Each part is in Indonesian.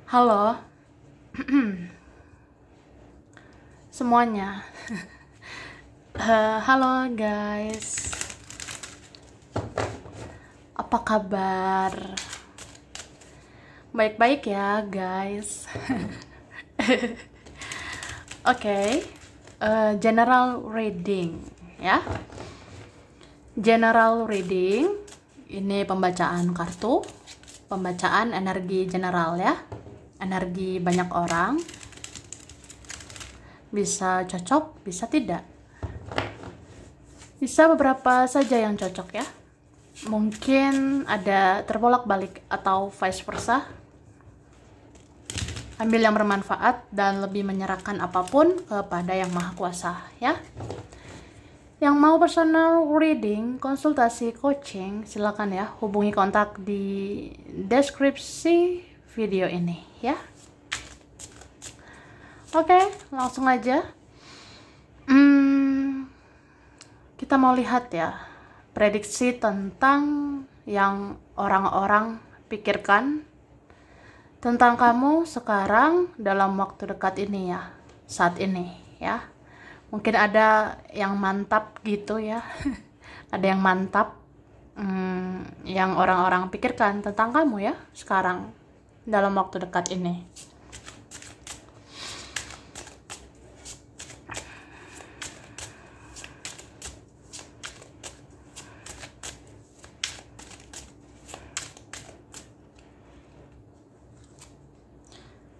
Halo semuanya. Halo guys, apa kabar? Baik-baik ya guys. Oke, general reading ya. General reading ini pembacaan kartu, pembacaan energi general ya, energi banyak orang. Bisa cocok, bisa tidak. Bisa beberapa saja yang cocok ya. Mungkin ada terbolak-balik atau vice versa. Ambil yang bermanfaat dan lebih menyerahkan apapun kepada Yang Maha Kuasa ya. Yang mau personal reading, konsultasi, coaching, silakan ya hubungi kontak di deskripsi video ini ya. Oke, langsung aja. Kita mau lihat ya prediksi tentang yang orang-orang pikirkan tentang kamu sekarang dalam waktu dekat ini ya, saat ini ya. Mungkin ada yang mantap gitu ya. Ada yang mantap yang orang-orang pikirkan tentang kamu ya sekarang dalam waktu dekat ini.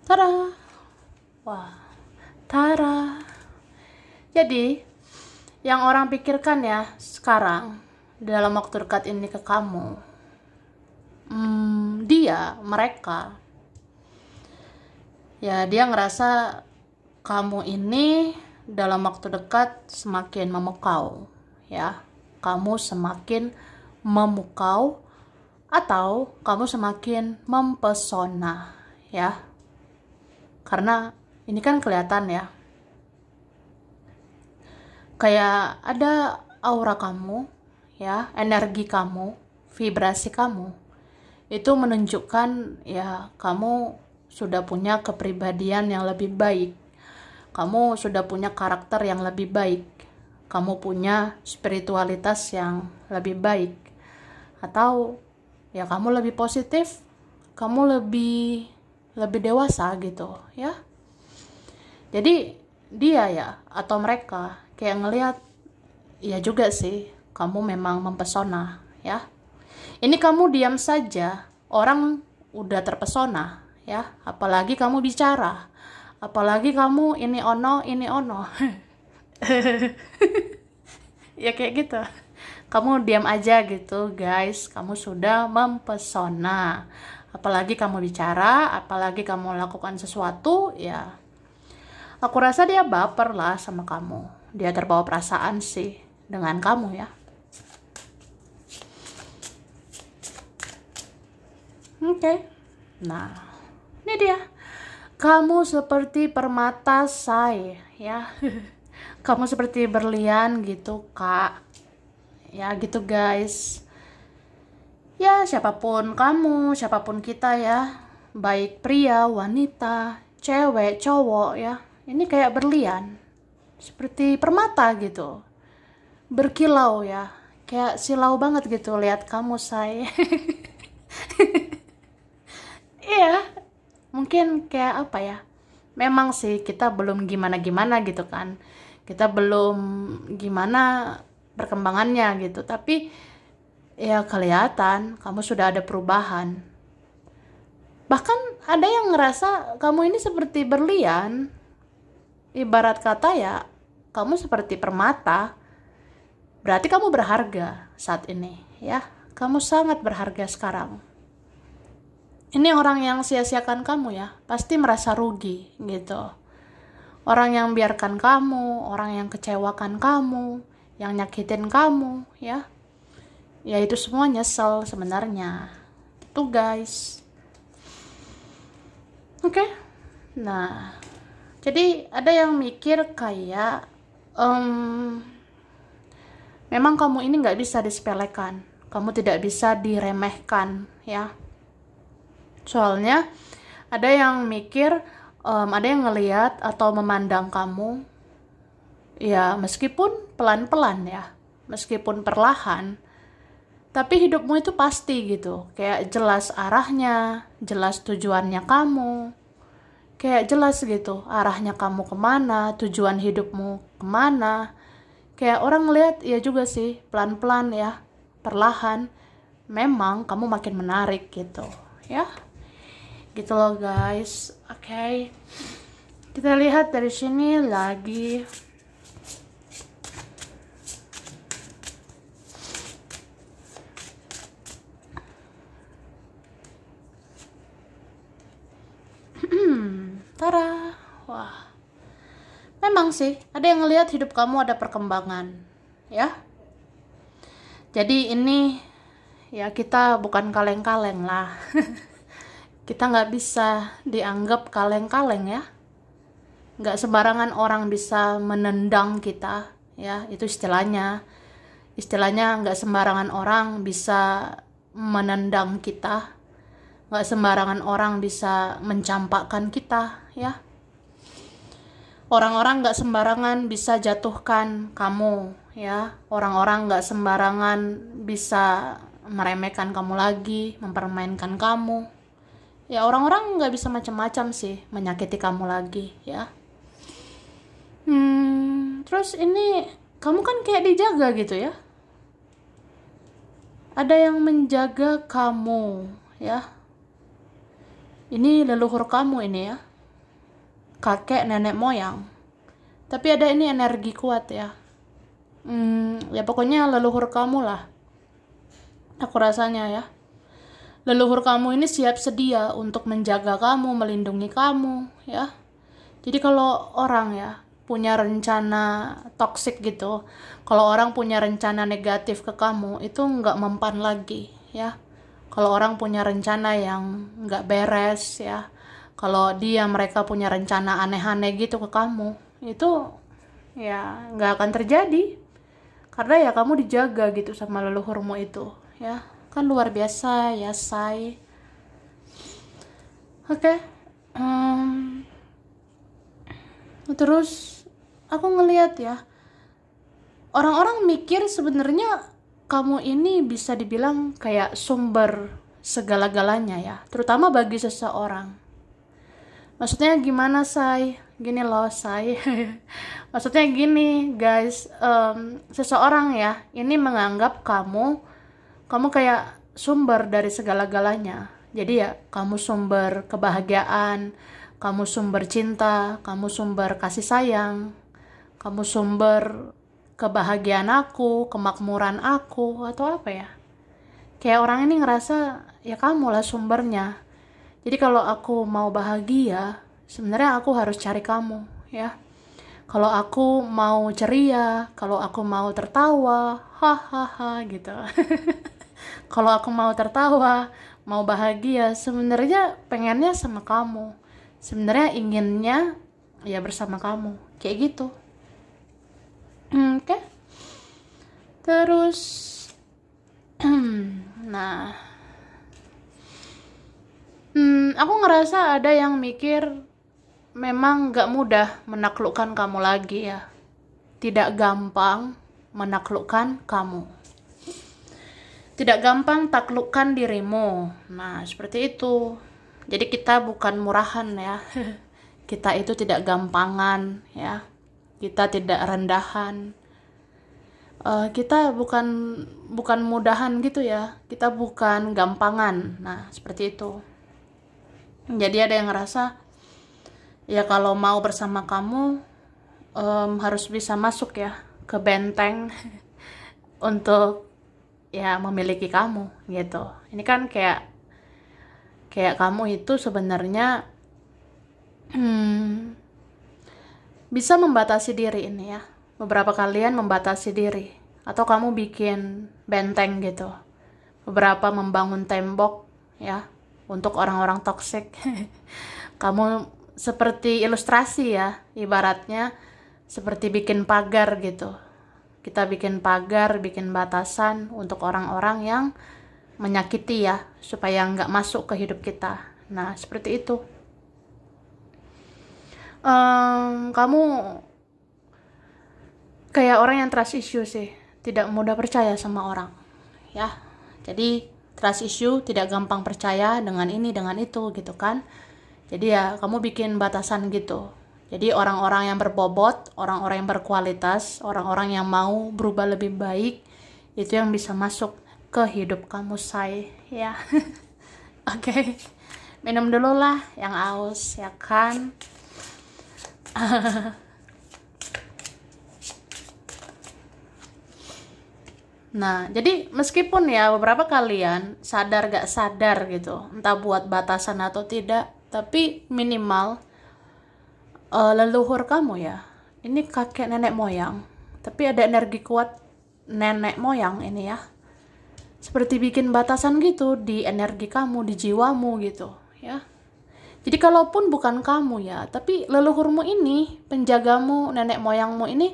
Tara. Wah, Tara. Jadi, yang orang pikirkan ya sekarang dalam waktu dekat ini ke kamu, mereka, ya dia ngerasa kamu ini dalam waktu dekat semakin memukau, ya, kamu semakin memukau atau kamu semakin mempesona, ya, karena ini kan kelihatan ya. Kayak ada aura kamu, ya, energi kamu, vibrasi kamu, itu menunjukkan ya kamu sudah punya kepribadian yang lebih baik, kamu sudah punya karakter yang lebih baik, kamu punya spiritualitas yang lebih baik, atau ya kamu lebih positif, kamu lebih dewasa gitu ya. Jadi dia ya atau mereka kayak ngelihat, ya juga sih kamu memang mempesona ya. Ini kamu diam saja orang udah terpesona ya, apalagi kamu bicara, apalagi kamu ini ono ya kayak gitu. Kamu diam aja gitu guys, kamu sudah mempesona. Apalagi kamu bicara, apalagi kamu lakukan sesuatu, ya aku rasa dia baper lah sama kamu. Dia terbawa perasaan sih dengan kamu ya. Oke. Nah, ini dia. Kamu seperti permata say ya. Kamu seperti berlian gitu, Kak. Ya gitu guys. Ya, siapapun kamu, siapapun kita ya, baik pria, wanita, cewek, cowok ya, ini kayak berlian, seperti permata gitu, berkilau ya, kayak silau banget gitu lihat kamu say. Iya, mungkin kayak apa ya, memang sih kita belum gimana-gimana gitu kan, kita belum gimana perkembangannya gitu, tapi ya kelihatan kamu sudah ada perubahan. Bahkan ada yang ngerasa kamu ini seperti berlian. Ibarat kata ya, kamu seperti permata. Berarti kamu berharga saat ini ya. Kamu sangat berharga sekarang. Ini orang yang sia-siakan kamu ya, pasti merasa rugi gitu. Orang yang biarkan kamu, orang yang kecewakan kamu, yang nyakitin kamu ya. Ya itu semua nyesel sebenarnya gitu guys. Oke. Nah, jadi ada yang mikir kayak memang kamu ini nggak bisa disepelekan, kamu tidak bisa diremehkan ya. Soalnya Ada yang mikir, ada yang ngelihat atau memandang kamu, ya meskipun pelan-pelan ya, meskipun perlahan, tapi hidupmu itu pasti gitu. Kayak jelas arahnya, jelas tujuannya kamu, kayak jelas gitu arahnya kamu kemana, tujuan hidupmu kemana. Kayak orang ngelihat, ya juga sih, pelan-pelan ya, perlahan, memang kamu makin menarik gitu ya. Gitu loh guys. Oke. Kita lihat dari sini lagi. Tara. Wah. Memang sih, ada yang ngelihat hidup kamu ada perkembangan, ya. Jadi ini ya kita bukan kaleng-kaleng lah. Kita nggak bisa dianggap kaleng-kaleng ya. Nggak sembarangan orang bisa menendang kita, ya itu istilahnya. Istilahnya nggak sembarangan orang bisa menendang kita. Nggak sembarangan orang bisa mencampakkan kita, ya. Orang-orang nggak sembarangan bisa jatuhkan kamu, ya. Orang-orang nggak sembarangan bisa meremehkan kamu lagi, mempermainkan kamu. Ya orang-orang nggak bisa macam-macam sih menyakiti kamu lagi ya. Terus ini kamu kan kayak dijaga gitu ya. Ada yang menjaga kamu ya. Ini leluhur kamu ini ya. Kakek nenek moyang. Tapi ada ini energi kuat ya. Ya pokoknya leluhur kamu lah. Aku rasanya ya. Leluhur kamu ini siap sedia untuk menjaga kamu, melindungi kamu, ya. Jadi kalau orang ya punya rencana toksik gitu, kalau orang punya rencana negatif ke kamu, itu nggak mempan lagi, ya. Kalau orang punya rencana yang nggak beres, ya. Kalau mereka punya rencana aneh-aneh gitu ke kamu, itu ya nggak akan terjadi. Karena ya kamu dijaga gitu sama leluhurmu itu, ya. Kan luar biasa ya say. Oke. Terus aku ngelihat ya, orang-orang mikir sebenarnya kamu ini bisa dibilang kayak sumber segala-galanya ya, terutama bagi seseorang. Maksudnya gimana say? Gini loh say. Maksudnya gini guys, seseorang ya ini menganggap kamu kayak sumber dari segala-galanya. Jadi ya, kamu sumber kebahagiaan, kamu sumber cinta, kamu sumber kasih sayang, kamu sumber kebahagiaan aku, kemakmuran aku, atau apa ya. Kayak orang ini ngerasa, ya kamu lah sumbernya. Jadi kalau aku mau bahagia, sebenarnya aku harus cari kamu, ya. Kalau aku mau ceria, kalau aku mau tertawa, hahaha gitu. Kalau aku mau tertawa, mau bahagia, sebenarnya pengennya sama kamu. Sebenarnya inginnya ya bersama kamu. Kayak gitu. Oke. Terus nah. Aku ngerasa ada yang mikir memang gak mudah menaklukkan kamu lagi ya. Tidak gampang menaklukkan kamu. Tidak gampang taklukkan dirimu. Nah, seperti itu. Jadi kita bukan murahan ya. Kita itu tidak gampangan ya. Kita tidak rendahan. Kita bukan mudahan gitu ya. Kita bukan gampangan. Nah, seperti itu. Jadi ada yang ngerasa ya kalau mau bersama kamu harus bisa masuk ya ke benteng untuk ya memiliki kamu gitu. Ini kan kayak kamu itu sebenarnya bisa membatasi diri ini ya. Beberapa kalian membatasi diri atau kamu bikin benteng gitu. Beberapa membangun tembok ya untuk orang-orang toksik. Kamu seperti ilustrasi ya, ibaratnya seperti bikin pagar gitu. Kita bikin pagar, bikin batasan untuk orang-orang yang menyakiti ya, supaya nggak masuk ke hidup kita. Nah, seperti itu. Kamu kayak orang yang trust issue sih, tidak mudah percaya sama orang, ya. Jadi trust issue, tidak gampang percaya dengan ini dengan itu gitu kan. Jadi ya kamu bikin batasan gitu. Jadi orang-orang yang berbobot, orang-orang yang berkualitas, orang-orang yang mau berubah lebih baik, itu yang bisa masuk ke hidup kamu, say, ya. Oke. Minum dulu lah yang aus, ya kan. Nah, jadi meskipun ya beberapa kalian sadar gak sadar gitu, entah buat batasan atau tidak, tapi minimal leluhur kamu ya, ini kakek nenek moyang, tapi ada energi kuat nenek moyang ini ya, seperti bikin batasan gitu di energi kamu, di jiwamu gitu ya. Jadi kalaupun bukan kamu ya, tapi leluhurmu ini, penjagamu, nenek moyangmu ini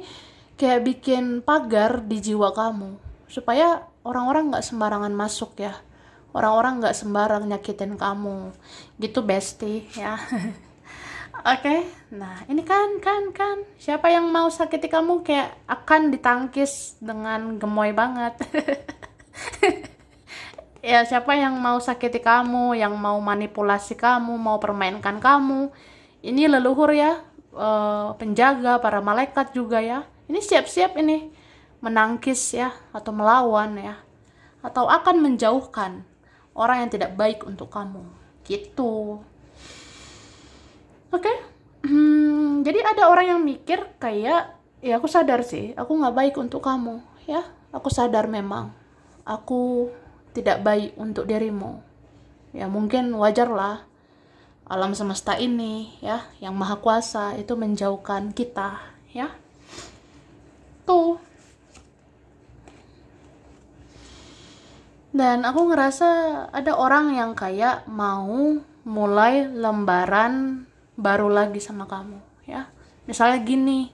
kayak bikin pagar di jiwa kamu, supaya orang-orang gak sembarangan masuk ya. Orang-orang gak sembarang nyakitin kamu. Gitu bestie ya. Oke, nah ini kan. Siapa yang mau sakiti kamu kayak akan ditangkis dengan gemoy banget. Ya, siapa yang mau sakiti kamu, yang mau manipulasi kamu, mau permainkan kamu, ini leluhur ya, penjaga, para malaikat juga ya, ini siap-siap ini menangkis ya, atau melawan ya, atau akan menjauhkan orang yang tidak baik untuk kamu gitu. Oke. Jadi ada orang yang mikir kayak, ya aku sadar sih, aku gak baik untuk kamu ya, aku sadar memang aku tidak baik untuk dirimu. Ya mungkin wajarlah, alam semesta ini ya, yang maha kuasa itu menjauhkan kita ya. Tuh. Dan aku ngerasa ada orang yang kayak mau mulai lembaran baru lagi sama kamu ya. Misalnya gini,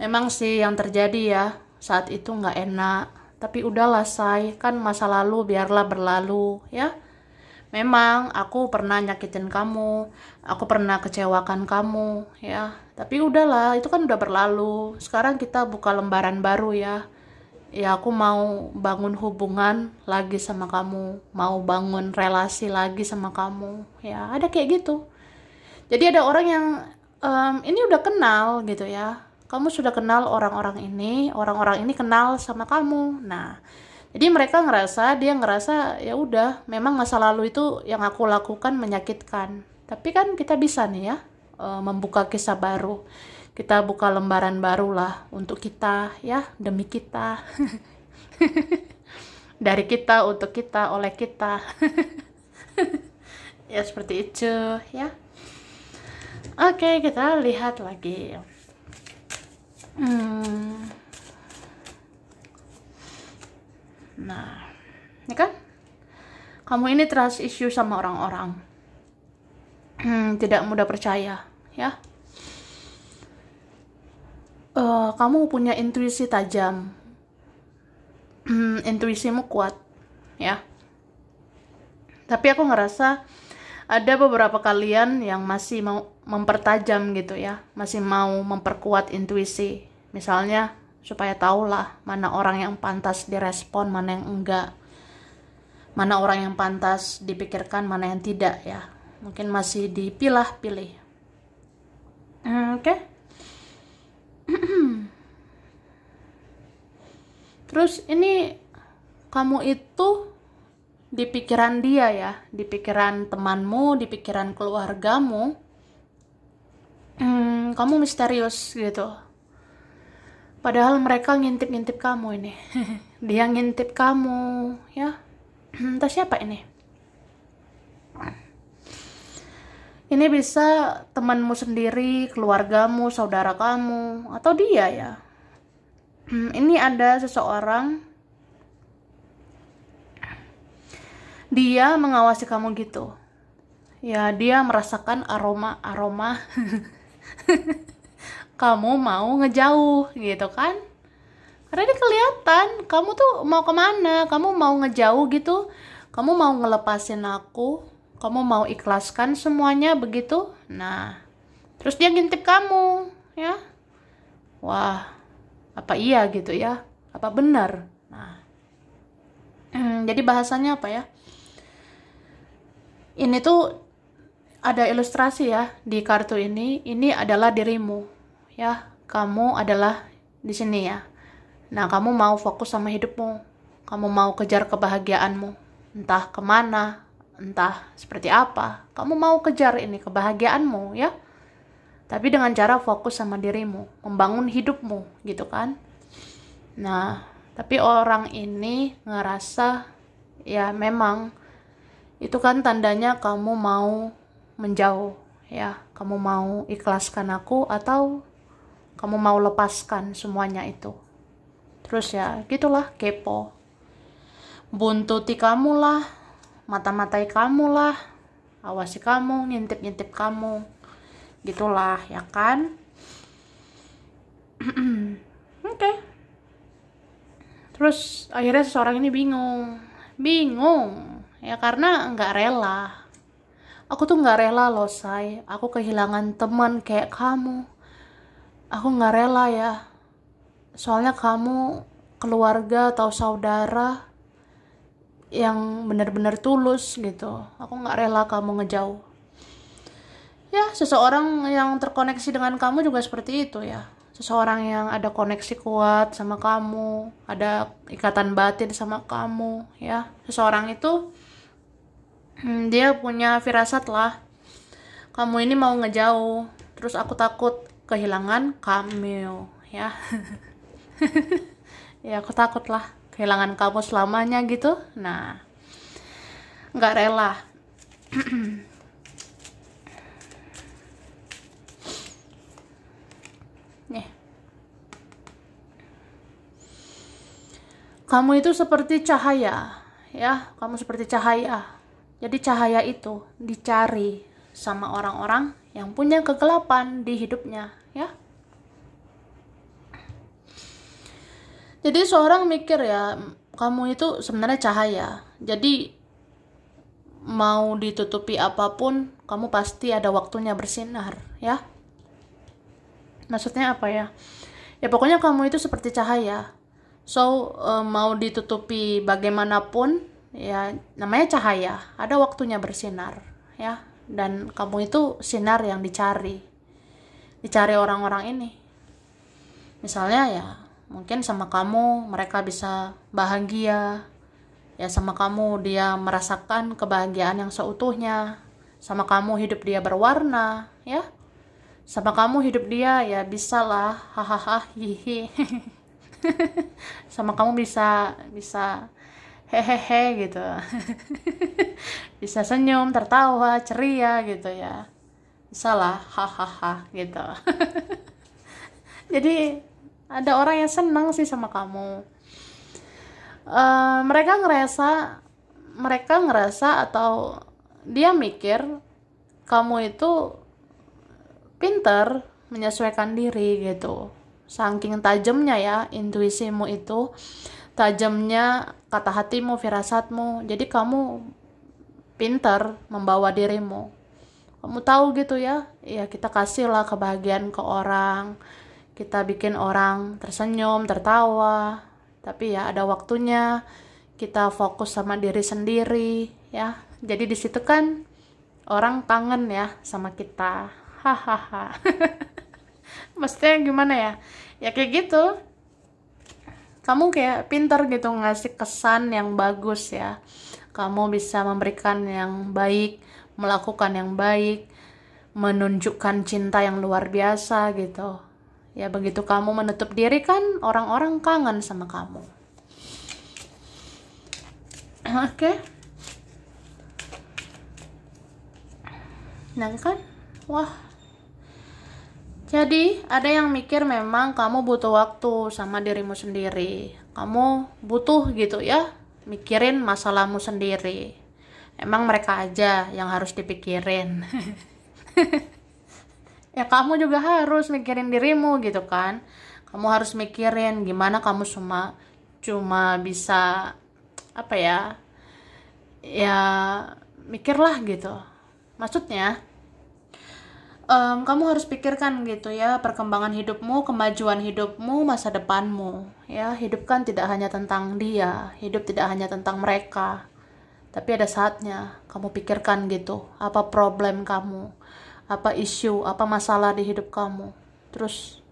memang sih yang terjadi ya saat itu nggak enak, tapi udahlah say, kan masa lalu biarlah berlalu ya. Memang aku pernah nyakitin kamu, aku pernah kecewakan kamu ya, tapi udahlah, itu kan udah berlalu. Sekarang kita buka lembaran baru ya. Ya aku mau bangun hubungan lagi sama kamu, mau bangun relasi lagi sama kamu ya, ada kayak gitu. Jadi ada orang yang ini udah kenal gitu ya, kamu sudah kenal orang-orang ini kenal sama kamu. Nah, jadi dia ngerasa ya udah, memang masa lalu itu yang aku lakukan menyakitkan, tapi kan kita bisa nih ya, membuka kisah baru, kita buka lembaran baru lah untuk kita ya, demi kita. Dari kita, untuk kita, oleh kita. Ya seperti itu ya. Oke, kita lihat lagi. Nah, ini kan kamu ini trust issue sama orang-orang, tidak mudah percaya ya. Kamu punya intuisi tajam, intuisimu kuat ya. Tapi aku ngerasa ada beberapa kalian yang masih mau mempertajam gitu ya, masih mau memperkuat intuisi. Misalnya supaya tahulah mana orang yang pantas direspon, mana yang enggak, mana orang yang pantas dipikirkan, mana yang tidak ya. Mungkin masih dipilah-pilih. Oke. Terus ini kamu itu di pikiran dia ya, di pikiran temanmu, di pikiran keluargamu, kamu misterius gitu. Padahal mereka ngintip-ngintip kamu ini. Dia ngintip kamu ya. Entah siapa ini. Ini bisa temanmu sendiri, keluargamu, saudara kamu, atau dia ya. Ini ada seseorang, dia mengawasi kamu gitu ya, dia merasakan aroma kamu mau ngejauh gitu kan, karena dia kelihatan kamu tuh mau kemana, kamu mau ngejauh gitu, kamu mau ngelepasin aku, kamu mau ikhlaskan semuanya begitu. Nah Terus dia ngintip kamu, ya. Wah, apa iya gitu ya? Apa benar? Nah, jadi bahasanya apa ya? Ini tuh ada ilustrasi ya di kartu ini. Ini adalah dirimu, ya. Kamu adalah di sini ya. Nah, kamu mau fokus sama hidupmu. Kamu mau kejar kebahagiaanmu. Entah kemana, entah seperti apa. Kamu mau kejar ini kebahagiaanmu, ya. Tapi dengan cara fokus sama dirimu, membangun hidupmu, gitu kan. Nah, tapi orang ini ngerasa, ya memang, itu kan tandanya kamu mau menjauh, ya. Kamu mau ikhlaskan aku atau kamu mau lepaskan semuanya itu. Terus ya, gitulah, kepo. Buntuti kamu lah, mata-matai kamu lah, awasi kamu, ngintip-ngintip kamu. Gitulah, ya kan? Oke. Terus akhirnya seseorang ini bingung ya, karena nggak rela. Aku tuh nggak rela loh, say. Aku kehilangan teman kayak kamu. Aku nggak rela ya, soalnya kamu keluarga atau saudara yang benar-benar tulus gitu. Aku nggak rela kamu ngejauh. Ya, seseorang yang terkoneksi dengan kamu juga seperti itu ya. Seseorang yang ada koneksi kuat sama kamu, ada ikatan batin sama kamu, ya. Seseorang itu dia punya firasat lah. Kamu ini mau ngejauh, terus aku takut kehilangan kamu, ya. Ya, aku takut lah kehilangan kamu selamanya gitu. Nah, nggak rela. Nih, kamu itu seperti cahaya, ya. Kamu seperti cahaya. Jadi cahaya itu dicari sama orang-orang yang punya kegelapan di hidupnya, ya. Jadi seorang mikir ya, kamu itu sebenarnya cahaya. Jadi mau ditutupi apapun, kamu pasti ada waktunya bersinar, ya. Maksudnya apa ya? Ya pokoknya kamu itu seperti cahaya. So, mau ditutupi bagaimanapun, ya namanya cahaya. Ada waktunya bersinar, ya. Dan kamu itu sinar yang dicari. Dicari orang-orang ini. Misalnya ya, mungkin sama kamu mereka bisa bahagia. Ya sama kamu dia merasakan kebahagiaan yang seutuhnya. Sama kamu hidup dia berwarna, ya. Sama kamu hidup dia ya bisa lah, hahaha, hihi. Sama kamu bisa hehehe gitu. Bisa senyum, tertawa, ceria gitu ya. Bisa lah, hahaha gitu. Jadi ada orang yang senang sih sama kamu. Mereka ngerasa atau dia mikir kamu itu pinter menyesuaikan diri gitu. Saking tajamnya ya intuisimu itu, tajamnya kata hatimu, firasatmu. Jadi kamu pinter membawa dirimu. Kamu tahu gitu ya, ya kita kasihlah kebahagiaan ke orang. Kita bikin orang tersenyum, tertawa. Tapi ya ada waktunya kita fokus sama diri sendiri ya. Jadi di situ kan orang kangen ya sama kita. Hahaha. Maksudnya gimana ya? Ya kayak gitu. Kamu kayak pintar gitu ngasih kesan yang bagus ya. Kamu bisa memberikan yang baik, melakukan yang baik, menunjukkan cinta yang luar biasa gitu. Ya begitu kamu menutup diri kan orang-orang kangen sama kamu. Oke. Nah kan, wah. Jadi ada yang mikir memang kamu butuh waktu sama dirimu sendiri. Kamu butuh gitu ya, mikirin masalahmu sendiri. Emang mereka aja yang harus dipikirin. Ya kamu juga harus mikirin dirimu gitu kan. Kamu harus mikirin gimana kamu cuma bisa apa ya, mikirlah gitu. Maksudnya kamu harus pikirkan gitu ya, perkembangan hidupmu, kemajuan hidupmu, masa depanmu. Ya, hidup kan tidak hanya tentang dia, hidup tidak hanya tentang mereka. Tapi ada saatnya kamu pikirkan gitu, apa problem kamu, apa isu, apa masalah di hidup kamu. Terus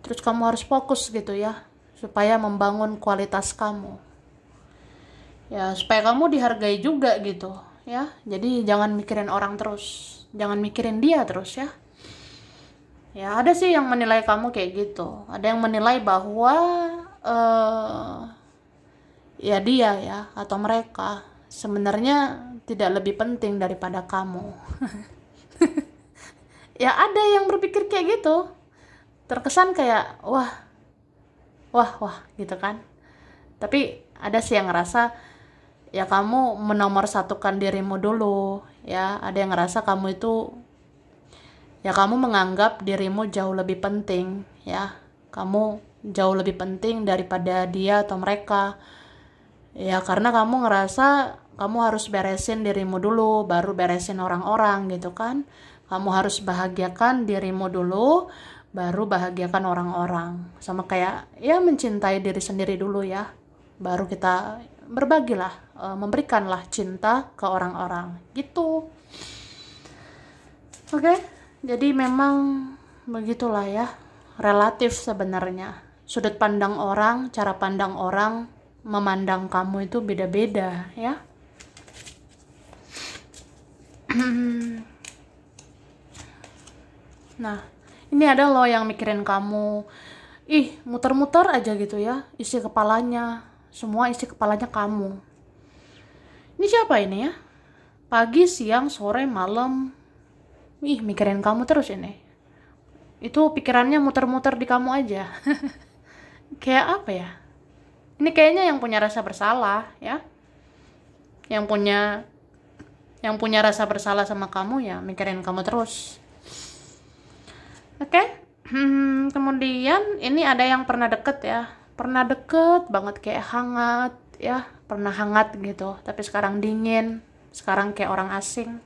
kamu harus fokus gitu ya, supaya membangun kualitas kamu. Ya, supaya kamu dihargai juga gitu ya. Jadi jangan mikirin orang terus, jangan mikirin dia terus ya. Ya, ada sih yang menilai kamu kayak gitu. Ada yang menilai bahwa ya dia ya atau mereka sebenarnya tidak lebih penting daripada kamu. Ya, ada yang berpikir kayak gitu. Terkesan kayak wah gitu kan. Tapi ada sih yang ngerasa ya kamu menomorsatukan dirimu dulu ya. Ada yang ngerasa kamu itu ya kamu menganggap dirimu jauh lebih penting ya. Kamu jauh lebih penting daripada dia atau mereka. Ya karena kamu ngerasa kamu harus beresin dirimu dulu baru beresin orang-orang gitu kan. Kamu harus bahagiakan dirimu dulu baru bahagiakan orang-orang. Sama kayak ya mencintai diri sendiri dulu ya. Baru kita berbagilah, memberikanlah cinta ke orang-orang gitu. Oke, jadi memang begitulah ya, relatif sebenarnya. Sudut pandang orang, cara pandang orang memandang kamu itu beda-beda ya. Nah, ini ada loh yang mikirin kamu, muter-muter aja gitu ya, isi kepalanya, semua isi kepalanya kamu. Ini siapa ini ya? Pagi, siang, sore, malam, mikirin kamu terus ini. Itu pikirannya muter-muter di kamu aja. Kayak apa ya? Ini kayaknya yang punya rasa bersalah ya. Yang punya rasa bersalah sama kamu ya, mikirin kamu terus. Oke. Kemudian ini ada yang pernah deket ya. Pernah deket banget, kayak hangat ya. Pernah hangat gitu, tapi sekarang dingin. Sekarang kayak orang asing.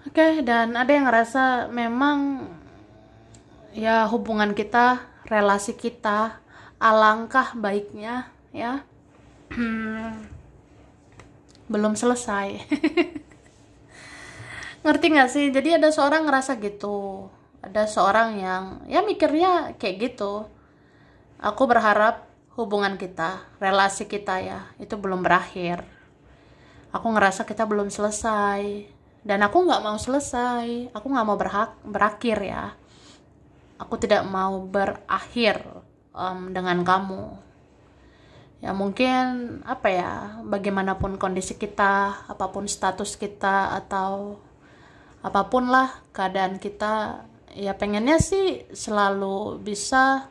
Oke, dan ada yang ngerasa memang ya hubungan kita, relasi kita alangkah baiknya ya. Belum selesai. Ngerti gak sih? Jadi ada seorang ngerasa gitu. Ada seorang yang ya mikirnya kayak gitu. Aku berharap hubungan kita, relasi kita ya, itu belum berakhir. Aku ngerasa kita belum selesai. Dan aku gak mau selesai. Aku gak mau berakhir ya. Aku tidak mau berakhir dengan kamu. Ya mungkin apa ya, bagaimanapun kondisi kita, apapun status kita, atau apapun lah keadaan kita, ya pengennya sih selalu bisa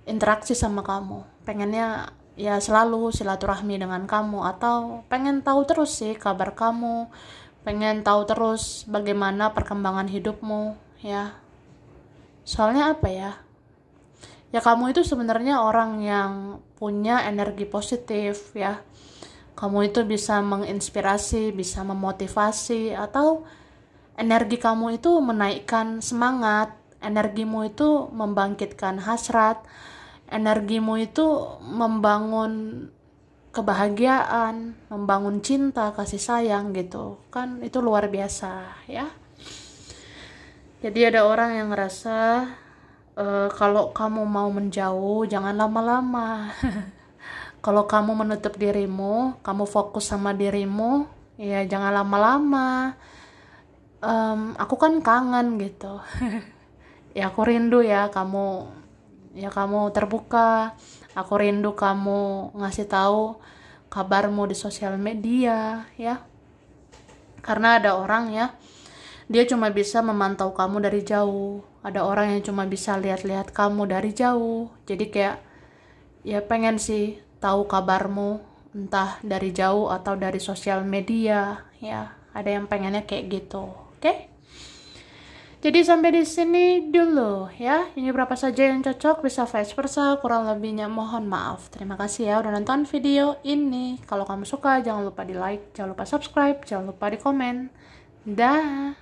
interaksi sama kamu. Pengennya ya selalu silaturahmi dengan kamu, atau pengen tahu terus sih kabar kamu, pengen tahu terus bagaimana perkembangan hidupmu ya. Soalnya apa ya, ya kamu itu sebenarnya orang yang punya energi positif ya. Kamu itu bisa menginspirasi, bisa memotivasi, atau energi kamu itu menaikkan semangat, energimu itu membangkitkan hasrat, energimu itu membangun kebahagiaan, membangun cinta, kasih sayang gitu. Kan itu luar biasa ya. Jadi ada orang yang ngerasa kalau kamu mau menjauh, jangan lama-lama. Kalau kamu menutup dirimu, kamu fokus sama dirimu, ya jangan lama-lama. Aku kan kangen gitu. Ya aku rindu ya kamu terbuka. Aku rindu kamu ngasih tahu kabarmu di sosial media ya. Karena ada orang ya, dia cuma bisa memantau kamu dari jauh. Ada orang yang cuma bisa lihat-lihat kamu dari jauh. Jadi kayak ya pengen sih tahu kabarmu, entah dari jauh atau dari sosial media ya. Ada yang pengennya kayak gitu. Oke? Jadi sampai di sini dulu ya. Ini berapa saja yang cocok, bisa vice versa, kurang lebihnya mohon maaf. Terima kasih ya udah nonton video ini. Kalau kamu suka jangan lupa di like, jangan lupa subscribe, jangan lupa di komen. Dah.